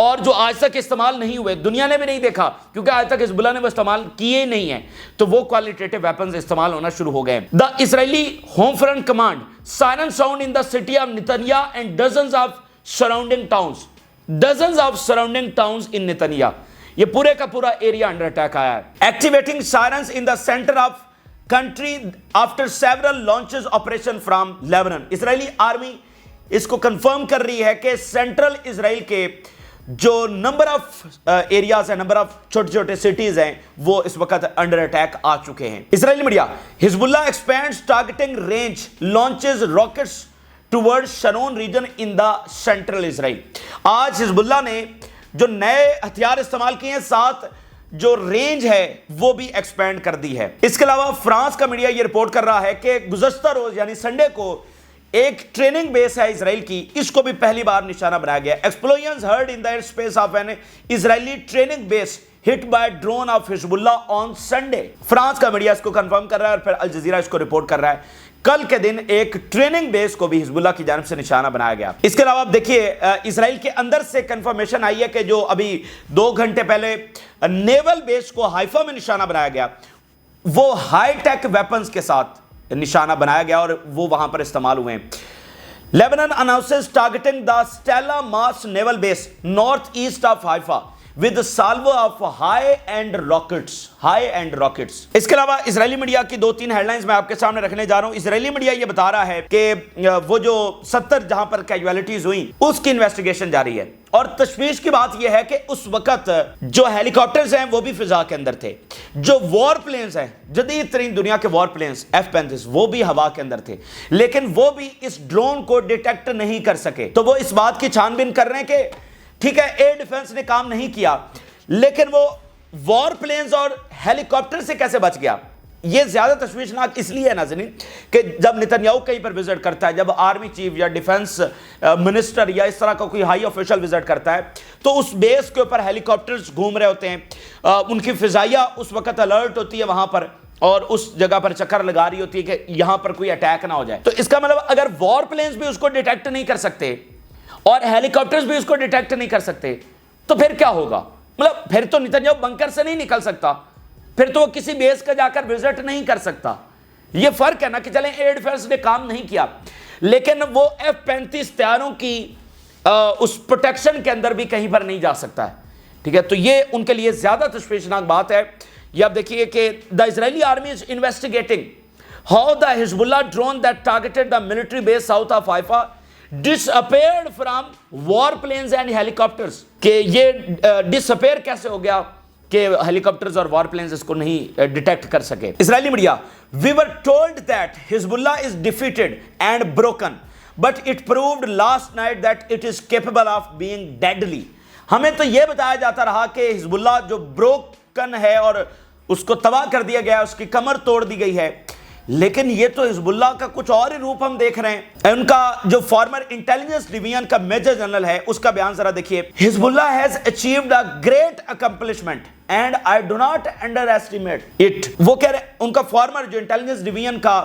اور جو آج تک استعمال نہیں ہوئے, دنیا نے بھی نہیں دیکھا کیونکہ آج تک حزب اللہ نے وہ استعمال کیے نہیں ہیں, تو وہ کوالٹیٹیو ویپنز استعمال ہونا شروع ہو گئے. The Israeli home front command siren sound in the city of Netanya and dozens of surrounding towns, dozens of surrounding towns in Netanya, یہ پورے کا پورا ایریا انڈر اٹیک آیا ہے. Activating sirens in the centre of country after several launches operation from Lebanon. Israeli army اس کو confirm کر رہی ہے کہ سینٹرل اسرائیل کے جو نمبر آف ایریاز ہیں, نمبر آف چھوٹے چھوٹے سٹیز ہیں, وہ اس وقت انڈر اٹیک آ چکے ہیں. Israeli media, Hezbollah expands targeting range launches rockets toward Sharon region in the central Israel. آج حزب اللہ نے جو نئے ہتھیار استعمال کیے ہیں, ساتھ جو رینج ہے وہ بھی ایکسپینڈ کر دی ہے. اس کے علاوہ فرانس کا میڈیا یہ رپورٹ کر رہا ہے کہ گزشتہ روز یعنی سنڈے کو ایک ٹریننگ بیس ہے اسرائیل کی, اس کو بھی پہلی بار نشانہ بنایا گیا. Explosions heard in the air space of an Israeli training base hit by drone of Hezbollah on Sunday. France کا میڈیا اس کو کنفرم کر رہا ہے اور پھر الجزیرہ اس کو رپورٹ کر رہا ہے. کل کے دن ایک ٹریننگ بیس کو بھی حزب اللہ کی جانب سے نشانہ بنایا گیا. اس کے علاوہ آپ دیکھیے اسرائیل کے اندر سے کنفرمیشن آئی ہے کہ جو ابھی 2 گھنٹے پہلے نیول بیس کو ہائفا میں نشانہ بنایا گیا, وہ ہائی ٹیک ویپنز کے ساتھ نشانہ بنایا گیا اور وہ وہاں پر استعمال ہوئے ہیں. Lebanon announces targeting the Stella Maris naval base north east of Haifa with the salvo of high end rockets. اس کے علاوہ اسرائیلی میڈیا کی 2-3 ہیڈ لائنز میں آپ کے سامنے رکھنے جا رہا ہوں. اسرائیلی میڈیا یہ بتا رہا ہے کہ وہ جو 70 جہاں پر کیجویلٹیز ہوئیں اس کی انویسٹیگیشن جاری ہے, اور تشویش کی بات یہ ہے کہ اس وقت جو ہیلی کاپٹرز ہیں وہ بھی فضا کے اندر تھے, جو وار پلینز ہیں جدید ترین دنیا کے وار پلینز F-35 وہ بھی ہوا کے اندر تھے, لیکن وہ بھی اس ڈرون کو ڈیٹیکٹ نہیں کر سکے. تو وہ اس بات کی چھان بین کر رہے ہیں کہ ٹھیک ہے ایئر ڈیفنس نے کام نہیں کیا, لیکن وہ وار پلینز اور ہیلی کاپٹر سے کیسے بچ گیا. یہ زیادہ تشویشناک اس لیے ہے ناظرین کہ جب نتنیاہو کہیں پر وزٹ کرتا ہے, جب آرمی چیف یا ڈیفنس منسٹر یا اس طرح کا کوئی ہائی آفیشل وزٹ کرتا ہے, تو اس بیس کے اوپر ہیلی کاپٹرز گھوم رہے ہوتے ہیں, ان کی فضائیہ اس وقت الرٹ ہوتی ہے وہاں پر, اور اس جگہ پر چکر لگا رہی ہوتی ہے کہ یہاں پر کوئی اٹیک نہ ہو جائے. تو اس کا مطلب اگر وار پلینز بھی اس کو ڈیٹیکٹ نہیں کر سکتے اور ہیلی کاپٹرز بھی اس کو ڈیٹیکٹ نہیں کر سکتے, تو پھر کیا ہوگا. مطلب پھر تو نتنیاہو بنکر سے نہیں نکل سکتا, پھر تو وہ کسی بیس کا جا کر وزٹ نہیں کر سکتا. یہ فرق ہے نا کہ چلیں ایئر ڈیفنس نے کام نہیں کیا, لیکن وہ F-35 طیاروں کی اس پروٹیکشن کے اندر بھی کہیں پر نہیں جا سکتا ہے. ٹھیک ہے, تو یہ ان کے لیے زیادہ تشویشناک بات ہے. یہ آپ دیکھیے کہ the Israeli army is investigating how the Hezbollah drone that targeted the military base south of Haifa disappeared from war planes and helicopters. کہ یہ ڈسپیئر کیسے ہو گیا کہ ہیلی کاپٹرز اور وار پلینز اس کو نہیں ڈیٹیکٹ کر سکے. اسرائیلی media, we were told that Hezbollah is defeated and broken but it proved last night that it is capable of being deadly. ہمیں تو یہ بتایا جاتا رہا کہ حزب اللہ جو بروکن ہے اور اس کو تباہ کر دیا گیا, اس کی کمر توڑ دی گئی ہے, لیکن یہ تو حزب اللہ کا کچھ اور ہی روپ ہم دیکھ رہے ہیں. ان کا جو فارمر انٹیلیجنس ڈویژن کا میجر جنرل ہے اس کا بیان ذرا دیکھیے. حزب اللہ has achieved a great accomplishment and I do not underestimate it. وہ کہہ رہے ان کا فارمر جو انٹیلیجنس ڈویژن کا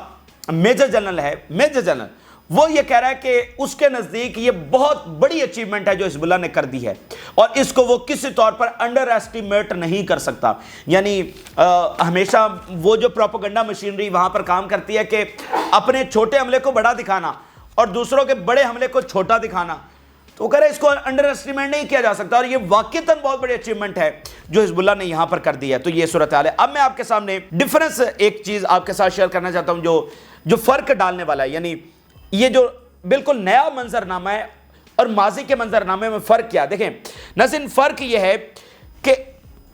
میجر جنرل ہے, میجر جنرل, وہ یہ کہہ رہا ہے کہ اس کے نزدیک یہ بہت بڑی اچیومنٹ ہے جو حزب اللہ نے کر دی ہے, اور اس کو وہ کسی طور پر انڈر ایسٹیمیٹ نہیں کر سکتا. یعنی ہمیشہ وہ جو پروپیگنڈا مشینری وہاں پر کام کرتی ہے کہ اپنے چھوٹے حملے کو بڑا دکھانا اور دوسروں کے بڑے حملے کو چھوٹا دکھانا, تو وہ کہہ رہے اس کو انڈر ایسٹیمیٹ نہیں کیا جا سکتا, اور یہ واقعتاً بہت بڑی اچیومنٹ ہے جو حزب اللہ نے یہاں پر کر دی ہے. تو یہ صورتحال ہے. اب میں آپ کے سامنے ڈفرنس ایک چیز آپ کے ساتھ شیئر کرنا چاہتا ہوں جو فرق ڈالنے والا ہے. یعنی یہ جو بالکل نیا منظرنامہ ہے اور ماضی کے منظرنامے میں فرق کیا. دیکھیں ناظرین, فرق یہ ہے کہ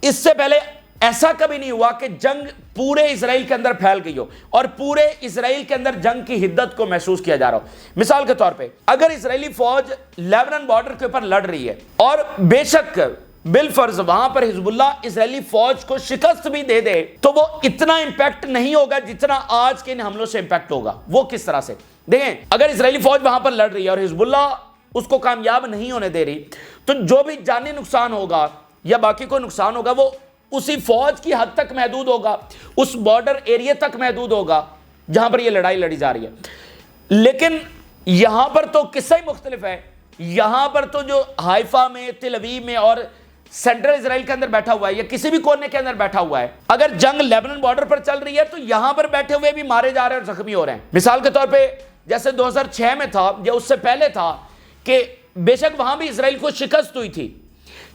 اس سے پہلے ایسا کبھی نہیں ہوا کہ جنگ پورے اسرائیل کے اندر پھیل گئی ہو اور پورے اسرائیل کے اندر جنگ کی حدت کو محسوس کیا جا رہا ہو. مثال کے طور پہ اگر اسرائیلی فوج لیبنان بارڈر کے اوپر لڑ رہی ہے اور بے شک بالفرض وہاں پر حزب اللہ اسرائیلی فوج کو شکست بھی دے دے, تو وہ اتنا امپیکٹ نہیں ہوگا جتنا آج کے ان حملوں سے امپیکٹ ہوگا. وہ کس طرح سے دیکھیں, اگر اسرائیلی فوج وہاں پر لڑ رہی ہے اور حزب اللہ اس کو کامیاب نہیں ہونے دے رہی, تو جو بھی جانی نقصان ہوگا یا باقی کوئی نقصان ہوگا وہ اسی فوج کی حد تک محدود ہوگا, اس بارڈر ایریا تک محدود ہوگا جہاں پر یہ لڑائی لڑی جا رہی ہے. لیکن یہاں پر تو قصہ ہی مختلف ہے. یہاں پر تو جو حائفہ میں، تل ابیب میں اور سینٹرل اسرائیل کے اندر بیٹھا ہوا ہے یا کسی بھی کونے کے اندر بیٹھا ہوا ہے، اگر جنگ لیبنان بارڈر پر چل رہی ہے تو یہاں پر بیٹھے ہوئے بھی مارے جا رہے ہیں اور زخمی ہو رہے ہیں۔ مثال کے طور پہ جیسے 2006 میں تھا یا اس سے پہلے تھا کہ بے شک وہاں بھی اسرائیل کو شکست ہوئی تھی،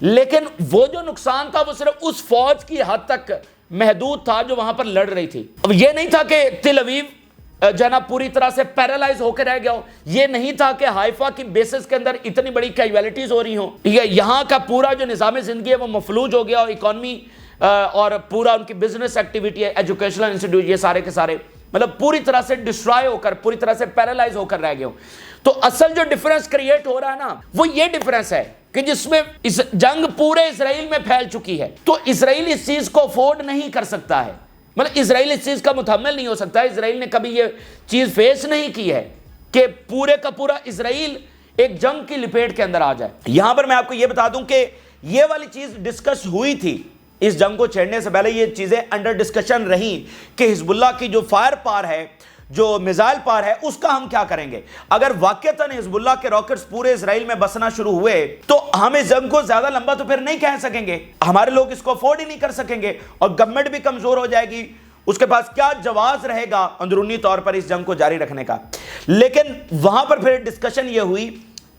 لیکن وہ جو نقصان تھا وہ صرف اس فوج کی حد تک محدود تھا جو وہاں پر لڑ رہی تھی۔ اب یہ نہیں تھا کہ تل ابیب جناب پوری طرح سے پیرالائز ہو کے رہ گیا ہو، یہ نہیں تھا کہ حائفہ کی بیسز کے اندر اتنی بڑی کیجویلٹیز ہو رہی ہوں، ٹھیک ہے، یہاں کا پورا جو نظام زندگی ہے وہ مفلوج ہو گیا، اور اکانومی اور پورا ان کی بزنس ایکٹیویٹی ہے، ایجوکیشنل انسٹیٹیوٹ، یہ سارے کے سارے مطلب پوری طرح سے ڈسٹرائے ہو کر، پوری طرح سے پیرالائز ہو کر رہ گئے ہوں۔ تو اصل جو ڈیفرنس کریٹ ہو رہا ہے نا وہ یہ ڈیفرنس ہے کہ جس میں اس جنگ پورے اسرائیل میں پھیل چکی ہے، تو اسرائیل اس چیز کو افورڈ نہیں کر سکتا ہے، مطلب اسرائیل اس چیز کا متحمل نہیں ہو سکتا ہے۔ اسرائیل نے کبھی یہ چیز فیس نہیں کی ہے کہ پورے کا پورا اسرائیل ایک جنگ کی لپیٹ کے اندر آ جائے۔ یہاں پر میں آپ کو یہ بتا دوں کہ یہ والی چیز ڈسکس ہوئی تھی اس جنگ کو چھیڑنے سے پہلے، یہ چیزیں انڈر ڈسکشن رہیں کہ حزب اللہ کی جو فائر پار ہے، جو میزائل پار ہے، اس کا ہم کیا کریں گے۔ اگر واقعتاً حزب اللہ کے راکٹس پورے اسرائیل میں بسنا شروع ہوئے تو ہم اس جنگ کو زیادہ لمبا تو پھر نہیں کہہ سکیں گے، ہمارے لوگ اس کو افورڈ ہی نہیں کر سکیں گے، اور گورنمنٹ بھی کمزور ہو جائے گی، اس کے پاس کیا جواز رہے گا اندرونی طور پر اس جنگ کو جاری رکھنے کا۔ لیکن وہاں پر پھر ڈسکشن یہ ہوئی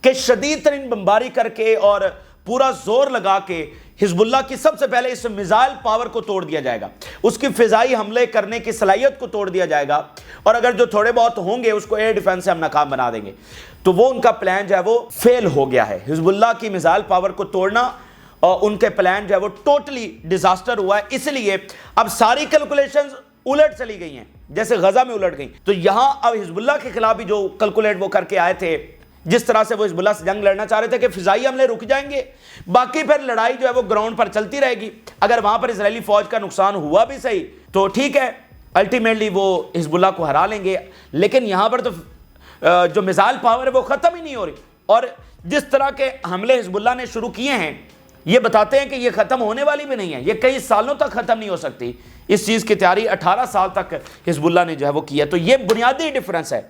کہ شدید ترین بمباری کر کے اور پورا زور لگا کے حزب اللہ کی سب سے پہلے اس میزائل پاور کو توڑ دیا جائے گا، اس کی فضائی حملے کرنے کی صلاحیت کو توڑ دیا جائے گا، اور اگر جو تھوڑے بہت ہوں گے اس کو ایئر ڈیفنس سے ہم ناکام بنا دیں گے۔ تو وہ ان کا پلان جو ہے وہ فیل ہو گیا ہے، حزب اللہ کی میزائل پاور کو توڑنا، اور ان کے پلان جو ہے وہ ٹوٹلی ڈیزاسٹر ہوا ہے۔ اس لیے اب ساری کیلکولیشنز الٹ چلی گئی ہیں، جیسے غزہ میں الٹ گئیں، تو یہاں اب حزب اللہ کے خلاف بھی جو کیلکولیٹ وہ کر کے آئے تھے، جس طرح سے وہ حزب اللہ سے جنگ لڑنا چاہ رہے تھے کہ فضائی حملے رک جائیں گے، باقی پھر لڑائی جو ہے وہ گراؤنڈ پر چلتی رہے گی، اگر وہاں پر اسرائیلی فوج کا نقصان ہوا بھی صحیح تو ٹھیک ہے، الٹیمیٹلی وہ حزب اللہ کو ہرا لیں گے۔ لیکن یہاں پر تو جو میزائل پاور ہے وہ ختم ہی نہیں ہو رہی، اور جس طرح کے حملے حزب اللہ نے شروع کیے ہیں یہ بتاتے ہیں کہ یہ ختم ہونے والی بھی نہیں ہے، یہ کئی سالوں تک ختم نہیں ہو سکتی۔ اس چیز کی تیاری 18 سال تک حزب اللہ نے جو ہے وہ کی ہے، تو یہ بنیادی ڈیفرنس ہے۔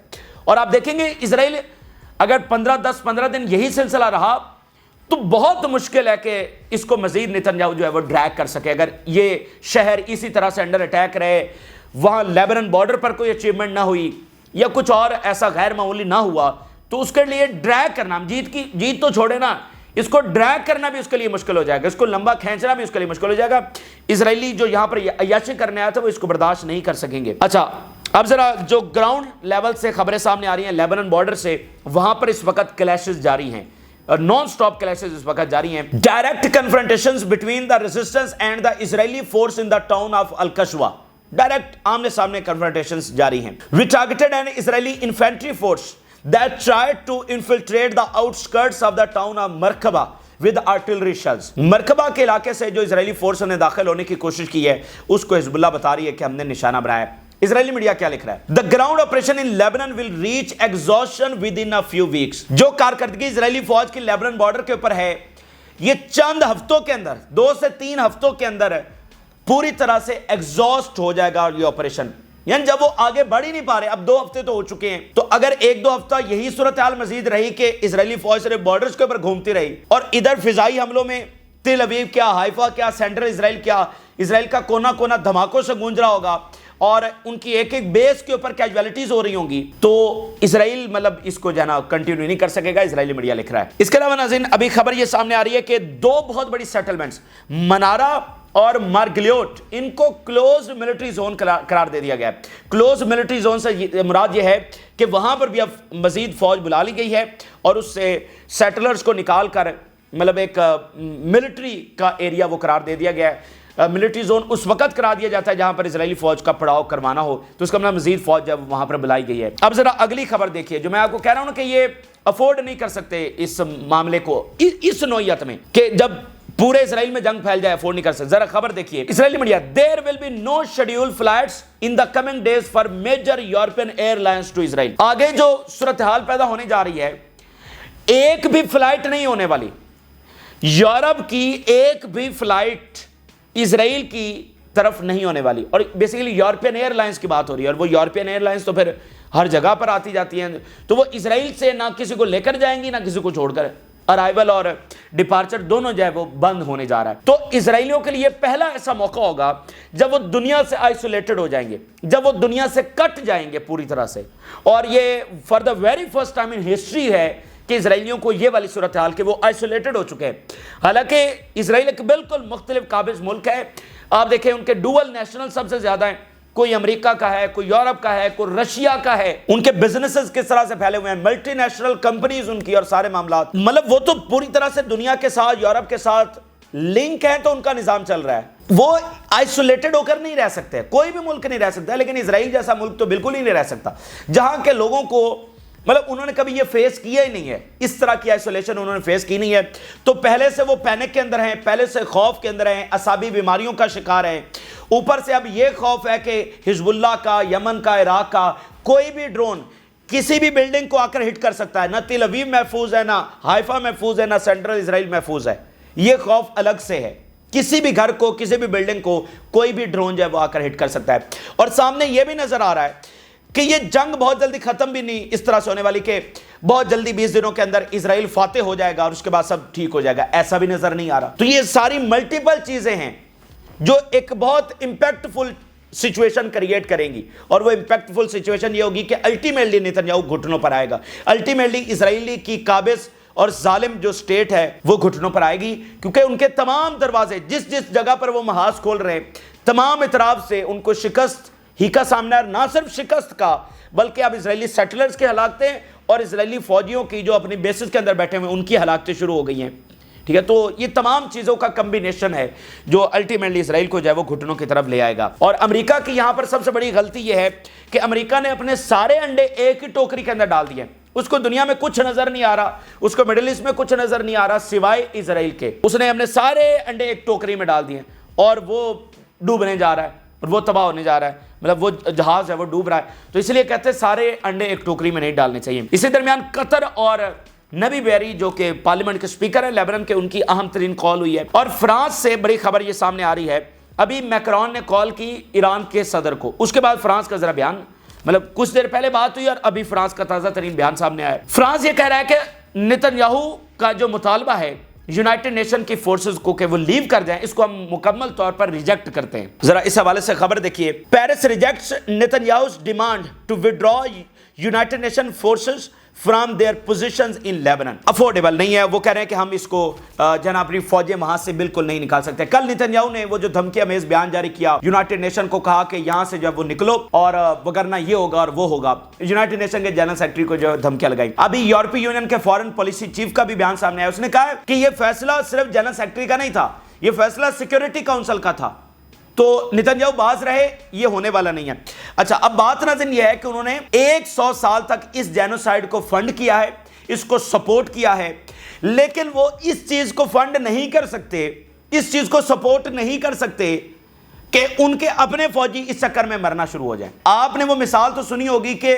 اور آپ دیکھیں گے اسرائیل اگر 15 دن یہی سلسلہ رہا تو بہت مشکل ہے کہ اس کو مزید نتنیاہو جو ہے وہ ڈریگ کر سکے۔ اگر یہ شہر اسی طرح سے انڈر اٹیک رہے، وہاں لیبنان بارڈر پر کوئی اچیومنٹ نہ ہوئی یا کچھ اور ایسا غیر معمولی نہ ہوا، تو اس کے لیے ڈریگ کرنا، جیت تو چھوڑے نا، اس کو ڈریگ کرنا بھی اس کے لیے مشکل ہو جائے گا، اس کو لمبا کھینچنا بھی اس کے لیے مشکل ہو جائے گا۔ اسرائیلی جو یہاں پر عیاشی کرنے آیا تھا وہ اس کو برداشت نہیں کر سکیں گے۔ اچھا، اب ذرا جو گراؤنڈ لیول سے خبریں سامنے آ رہی ہیں لیبنان بارڈر سے، وہاں پر اس وقت کلیشز جاری ہیں، نان سٹاپ کلیشز اس وقت جاری ہیں۔ Direct confrontations between the resistance and the Israeli force in the town of القشوا، ڈائریکٹ آمنے سامنے کنفرنٹیشنز جاری ہیں۔ We targeted an Israeli infantry force that tried to infiltrate the outskirts of the town of Merkaba with artillery shells۔ مرکبہ کے علاقے سے جو اسرائیلی force نے داخل ہونے کی کوشش کی ہے اس کو حزب اللہ بتا رہی ہے کہ ہم نے نشانہ بنایا ہے۔ اسرائیلی میڈیا کیا لکھ رہا ہے؟ The ground operation in Lebanon will reach exhaustion within a few weeks۔ جو کارکردگی اسرائیلی فوج کی لیبنان بارڈر کے اوپر ہے یہ چند ہفتوں کے اندر، 2 سے 3 ہفتوں کے اندر پوری طرح سے ایگزاسٹ ہو جائے گا یہ آپریشن، یعنی جب وہ آگے بڑھ ہی نہیں پا رہے، اب 2 ہفتے تو ہو چکے ہیں، تو اگر 1-2 ہفتہ یہی صورتحال مزید رہی کہ اسرائیلی فوج صرف بارڈرز کے اوپر گھومتی رہی اور ادھر فضائی حملوں میں تل ابیب کیا، حائفہ کیا، سینٹرل اسرائیل کیا، اسرائیل کا کونا کونا دھماکوں سے گونج رہا ہوگا اور ان کی ایک ایک بیس کے اوپر کیجویلٹیز ہو رہی ہوں گی، تو اسرائیل مطلب اس کو جو ہے نا کنٹینیو نہیں کر سکے گا، اسرائیلی میڈیا لکھ رہا ہے۔ اس کے علاوہ ناظرین ابھی خبر یہ سامنے آ رہی ہے کہ 2 بہت بڑی سیٹلمنٹس منارہ اور مارگلیوٹ، ان کو کلوز ملٹری زون قرار دے دیا گیا ہے۔ کلوز ملٹری زون سے مراد یہ ہے کہ وہاں پر بھی اب مزید فوج بلا لی گئی ہے اور اس سے سیٹلرز کو نکال کر مطلب ایک ملٹری کا ایریا وہ قرار دے دیا گیا ہے۔ ملٹری زون اس وقت قرار دیا جاتا ہے جہاں پر اسرائیلی فوج کا پڑاؤ کروانا ہو، تو اس کا مطلب مزید فوج جب وہاں پر بلائی گئی ہے۔ اب ذرا اگلی خبر دیکھیے، جو میں آپ کو کہہ رہا ہوں کہ یہ افورڈ نہیں کر سکتے اس معاملے کو اس نوعیت میں کہ جب پورے اسرائیل میں جنگ پھیل جائے، افورڈ نہیں کر سکتے۔ ذرا خبر دیکھیے اسرائیلی media, there will be no scheduled flights in the coming days for major European airlines to Israel۔ آگے جو صورتحال پیدا ہونے جا رہی ہے، ایک بھی فلائٹ نہیں ہونے والی، یورپ کی ایک بھی فلائٹ اسرائیل کی طرف نہیں ہونے والی، اور بیسیکلی یورپین ایئر لائنس کی بات ہو رہی ہے، اور وہ یورپین ایئر لائنس تو پھر ہر جگہ پر آتی جاتی ہیں. تو وہ اسرائیل سے نہ کسی کو لے کر جائیں گی نہ کسی کو چھوڑ کر. ارائیول اور ڈپارچر دونوں جو ہے وہ بند ہونے جا رہا ہے. تو اسرائیلیوں کے لیے پہلا ایسا موقع ہوگا جب وہ دنیا سے آئسولیٹڈ ہو جائیں گے, جب وہ دنیا سے کٹ جائیں گے پوری طرح سے. اور یہ for the very first time in history ہے کہ اسرائیلیوں کو یہ والی صورتحال کہ وہ آئسولیٹڈ ہو چکے ہیں. حالانکہ اسرائیل ایک بالکل مختلف قابض ملک ہے. آپ دیکھیں ان کے ڈوول نیشنل سب سے زیادہ ہیں, کوئی امریکہ کا ہے, کوئی یورپ کا ہے, کوئی رشیا کا ہے. ان کے بزنسز کس طرح سے پھیلے ہوئے ہیں, ملٹی نیشنل کمپنیز ان کی اور سارے معاملات, مطلب وہ تو پوری طرح سے دنیا کے ساتھ, یورپ کے ساتھ لنک ہے, تو ان کا نظام چل رہا ہے. وہ آئسولیٹڈ ہو کر نہیں رہ سکتے, کوئی بھی ملک نہیں رہ سکتا, لیکن اسرائیل جیسا ملک تو بالکل ہی نہیں رہ سکتا جہاں کے لوگوں کو مطلب انہوں نے کبھی یہ فیس کیا ہی نہیں ہے, اس طرح کی آئسولیشن انہوں نے فیس کی نہیں ہے. تو پہلے سے وہ پینک کے اندر ہیں, پہلے سے خوف کے اندر ہیں, اعصابی بیماریوں کا شکار ہیں. اوپر سے اب یہ خوف ہے کہ حزب اللہ کا, یمن کا, عراق کا کوئی بھی ڈرون کسی بھی بلڈنگ کو آ کر ہٹ کر سکتا ہے. نہ تل اویو محفوظ ہے, نہ حائفہ محفوظ ہے, نہ سینٹرل اسرائیل محفوظ ہے. یہ خوف الگ سے ہے. کسی بھی گھر کو, کسی بھی بلڈنگ کو کوئی بھی ڈرون جو ہے وہ آ کر ہٹ کر سکتا ہے. اور سامنے یہ بھی نظر آ رہا ہے کہ یہ جنگ بہت جلدی ختم بھی نہیں اس طرح سے ہونے والی کہ بہت جلدی 20 دنوں کے اندر اسرائیل فاتح ہو جائے گا اور اس کے بعد سب ٹھیک ہو جائے گا, ایسا بھی نظر نہیں آ رہا. تو یہ ساری ملٹیپل چیزیں ہیں جو ایک بہت امپیکٹفل سچویشن کریٹ کریں گی, اور وہ امپیکٹفل سچویشن یہ ہوگی کہ الٹیمیٹلی نیتنیاہو گھٹنوں پر آئے گا. الٹیمیٹلی اسرائیلی کی قابض اور ظالم جو سٹیٹ ہے وہ گھٹنوں پر آئے گی, کیونکہ ان کے تمام دروازے جس جس جگہ پر وہ محاذ کھول رہے ہیں تمام اطراف سے ان کو شکست ہی کا سامنا ہے. نہ صرف شکست کا بلکہ اب اسرائیلی سیٹلرز کی ہلاکتیں اور اسرائیلی فوجیوں کی جو اپنی بیسز کے اندر بیٹھے ہوئے ان کی ہلاکتیں شروع ہو گئی ہیں. ٹھیک ہے, تو یہ تمام چیزوں کا کمبینیشن ہے جو الٹیمیٹلی اسرائیل کو جو ہے وہ گھٹنوں کی طرف لے آئے گا. اور امریکہ کی یہاں پر سب سے بڑی غلطی یہ ہے کہ امریکہ نے اپنے سارے انڈے ایک ہی ٹوکری کے اندر ڈال دیے. اس کو دنیا میں کچھ نظر نہیں آ رہا, اس کو مڈل ایسٹ میں کچھ نظر نہیں آ رہا سوائے اسرائیل کے. اس نے اپنے سارے انڈے ایک ٹوکری میں ڈال دیے اور وہ ڈوبنے جا رہا ہے اور وہ تباہ ہونے جا رہا ہے, مطلب وہ جہاز ہے وہ ڈوب رہا ہے. تو اس لیے کہتے ہیں سارے انڈے ایک ٹوکری میں نہیں ڈالنے چاہیے. اسی درمیان قطر اور نبی بیری جو کہ پارلیمنٹ کے سپیکر ہیں لیبنان کے, ان کی اہم ترین کال ہوئی ہے. اور فرانس سے بڑی خبر یہ سامنے آ رہی ہے, ابھی میکرون نے کال کی ایران کے صدر کو, اس کے بعد فرانس کا ذرا بیان, مطلب کچھ دیر پہلے بات ہوئی اور ابھی فرانس کا تازہ ترین بیان سامنے آیا ہے. فرانس یہ کہہ رہا ہے کہ نیتنیاہو کا جو مطالبہ ہے یونائٹڈ نیشن کی فورسز کو کہ وہ لیو کر جائیں, اس کو ہم مکمل طور پر ریجیکٹ کرتے ہیں. ذرا اس حوالے سے خبر دیکھیے. Paris rejects Netanyahu's demand to withdraw United Nation forces from their positions in Lebanon. Affordable نہیں ہے. وہ کہہ رہے ہیں کہ ہم اس کو جناب اپنی فوجیں وہاں سے بالکل نہیں نکال سکتے. کل نیتنیاہو نے وہ جو دھمکی امیز بیان جاری کیا, یونائٹڈ نیشن کو کہا کہ یہاں سے جب وہ نکلو اور وگرنہ یہ ہوگا اور وہ ہوگا. یونائٹڈ نیشن کے جنرل سیکرٹری کو جو دھمکیاں لگائی. ابھی یورپی یونین کے فارن پالیسی چیف کا بھی بیان سامنے آیا, اس نے کہا کہ یہ فیصلہ صرف جنرل سیکرٹری کا نہیں تھا, یہ فیصلہ سیکورٹی کاؤنسل کا تھا. تو نیتنیاہو باز رہے, یہ ہونے والا نہیں ہے. اچھا, اب بات ناظرین یہ ہے کہ انہوں نے 100 سال تک اس جینوسائیڈ کو فنڈ کیا ہے, اس کو سپورٹ کیا ہے, لیکن وہ اس چیز کو فنڈ نہیں کر سکتے, اس چیز کو سپورٹ نہیں کر سکتے کہ ان کے اپنے فوجی اس چکر میں مرنا شروع ہو جائیں. آپ نے وہ مثال تو سنی ہوگی کہ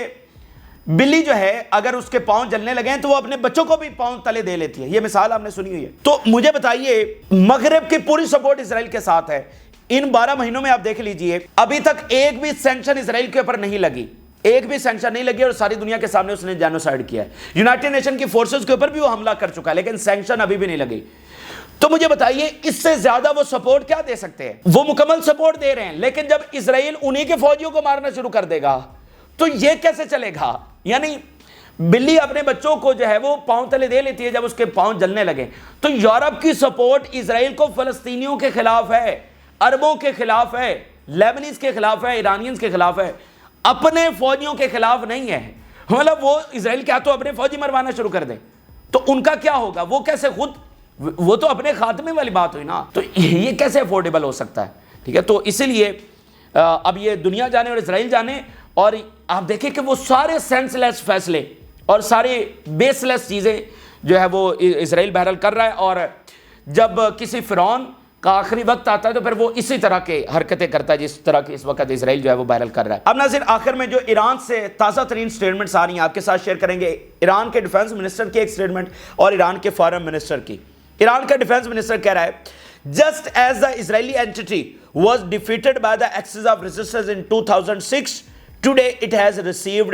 بلی جو ہے اگر اس کے پاؤں جلنے لگے تو وہ اپنے بچوں کو بھی پاؤں تلے دے لیتی ہے. یہ مثال آپ نے سنی ہوئی ہے. تو مجھے بتائیے, مغرب کی پوری سپورٹ اسرائیل کے ساتھ ہے. ان 12 مہینوں میں آپ دیکھ لیجئے ابھی تک ایک بھی سینکشن اسرائیل کے اوپر نہیں لگی, ایک بھی سینکشن نہیں لگی, اور ساری دنیا کے سامنے اس نے جینوسائیڈ کیا ہے. یونائٹڈ نیشن کی فورسز کے اوپر بھی وہ حملہ کر چکا ہے, لیکن سینکشن ابھی بھی نہیں لگی. تو مجھے بتائیے اس سے زیادہ وہ سپورٹ کیا دے سکتے ہیں؟ وہ مکمل سپورٹ دے رہے ہیں, لیکن جب اسرائیل انہی کے فوجیوں کو مارنا شروع کر دے گا تو یہ کیسے چلے گا؟ یعنی بلی اپنے بچوں کو جو ہے وہ پاؤں تلے دے لیتی ہے جب اس کے پاؤں جلنے لگے. تو یورپ کی سپورٹ اسرائیل کو فلسطینیوں کے خلاف ہے, عربوں کے خلاف ہے, لیبنیز کے خلاف ہے, ایرانینز کے خلاف ہے, اپنے فوجیوں کے خلاف نہیں ہے. مطلب وہ اسرائیل کیا تو اپنے فوجی مروانا شروع کر دے تو ان کا کیا ہوگا؟ وہ کیسے خود, وہ تو اپنے خاتمے والی بات ہوئی نا. تو یہ کیسے افورڈیبل ہو سکتا ہے؟ ٹھیک ہے, تو اسی لیے اب یہ دنیا جانے اور اسرائیل جانے. اور آپ دیکھیں کہ وہ سارے سینس لیس فیصلے اور سارے بیس لیس چیزیں جو ہے وہ اسرائیل بہرحال کر رہا ہے. اور جب کسی فرعون کا آخری وقت آتا ہے تو پھر وہ اسی طرح کے حرکتیں کرتا ہے جس طرح کی اس وقت اسرائیل جو ہے وہ بہرحال کر رہا ہے. اب ناظرین, آخر میں جو ایران سے تازہ ترین سٹیٹمنٹس آ رہی ہیں آپ کے ساتھ شیئر کریں گے. ایران کے ڈیفنس منسٹر کی ایک سٹیٹمنٹ اور ایران کے فارن منسٹر کی. ایران کا ڈیفنس منسٹر کہہ رہا ہے, just as the Israeli entity was defeated by the axis of resistance in 2006, today it has received